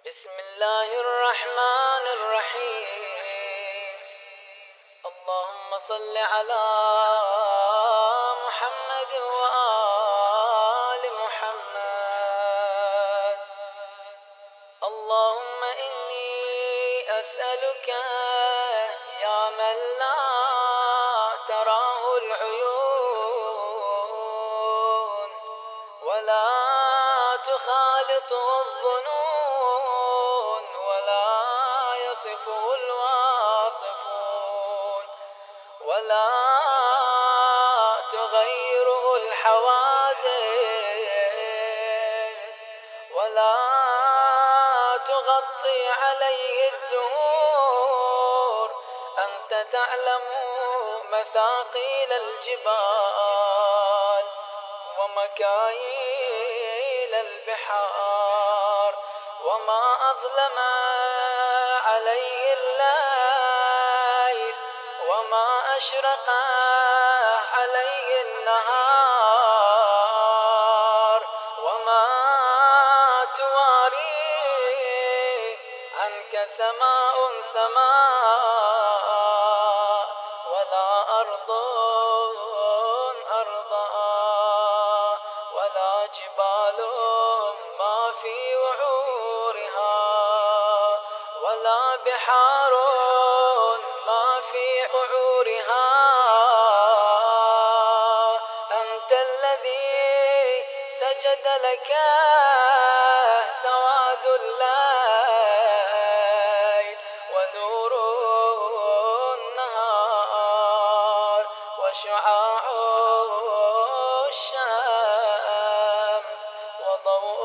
بسم الله الرحمن الرحيم. اللهم صل على محمد وآل محمد. اللهم إني أسألك يا من لا تراه العيون ولا تخالطه الظنون ولا يصفه الواصفون ولا تغيره الحوادث ولا تغطي عليه الدهور. أنت تعلم مثاقيل الجبال ومكاييل البحار وما أظلم عليه الليل وما أشرق عليه النهار وما تواري عنك سماء ولا أرض ولا جبال ما في وعورها ولا بحار ما في وعورها. أنت الذي سجد لك سواد الليل ونور النهار وشعاع الشمس وضوء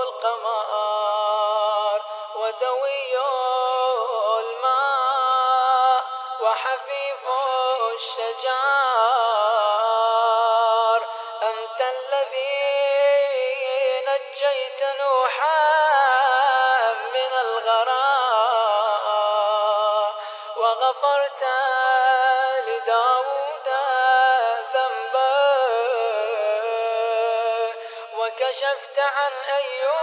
القمر ودوي الماء وحفيف الشجار. أنت الذي نجيت نوحا من الغرق وغفرت لداود ذنبه وكشفت عن أيوب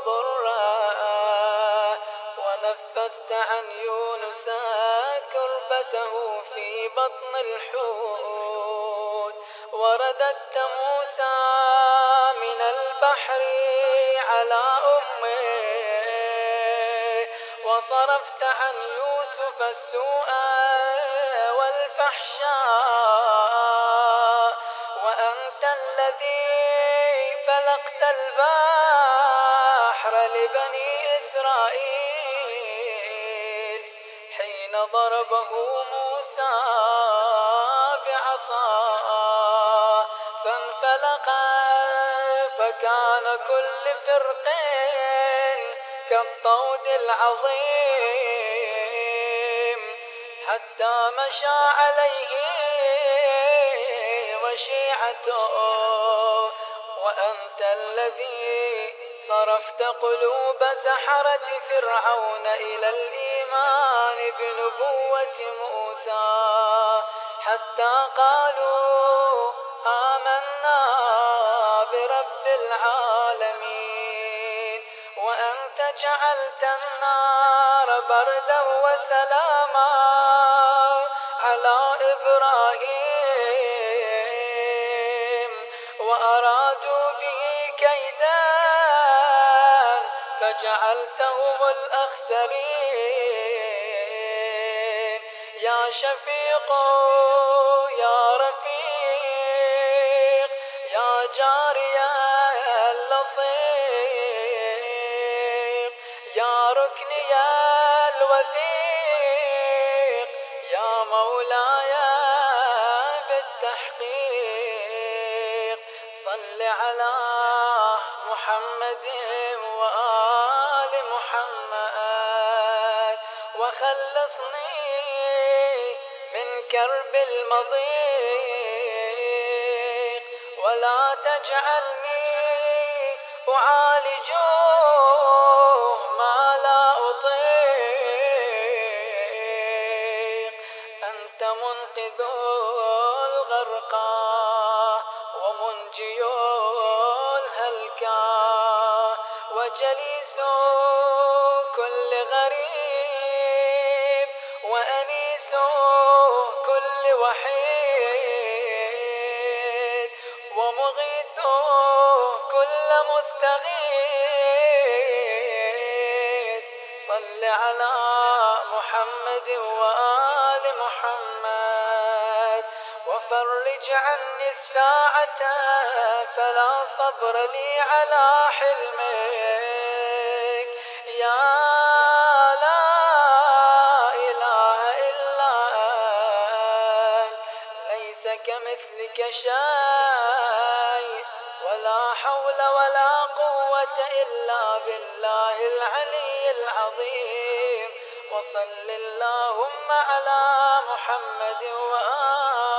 ضره ونفذت عن يونس كربته في بطن الحوت ورددت موسى من البحر على أمه وصرفت عن يوسف السوء والفحشاء. وأنت الذي فلقت البحر لبني إسرائيل حين ضربه موسى بعصاه فانفلق فكان كل فرق كالطود العظيم حتى مشى عليه وشيعته. وأنت الذي صرفت قلوب سحرة فرعون إلى الإيمان بنبوة موسى حتى قالوا آمنا برب العالمين. وأنت جعلت النار بردا وسلاما على إبراهيم وأرادوا به كيدا فجعلتهم الأخسرين. يا شفيق يا رفيق يا جاري اللطيف يا ركني الوثيق يا مولاي بالتحقيق. صل على محمد وآل محمد وخلصني من كرب المضيق ولا تجعلني أعالج ما لا أطيق. أنت منقذ الغرقى ومنجي الهلكى جليس كل غريب وأنيس كل وحيد ومغيث كل مستغيث صل على محمد وآل محمد وفرج عني الساعة فلا صبر لي على حلمك يا لا إله إلا أنت ليس كمثلك شيء ولا حول ولا قوة إلا بالله العلي العظيم وصل اللهم على محمد وآله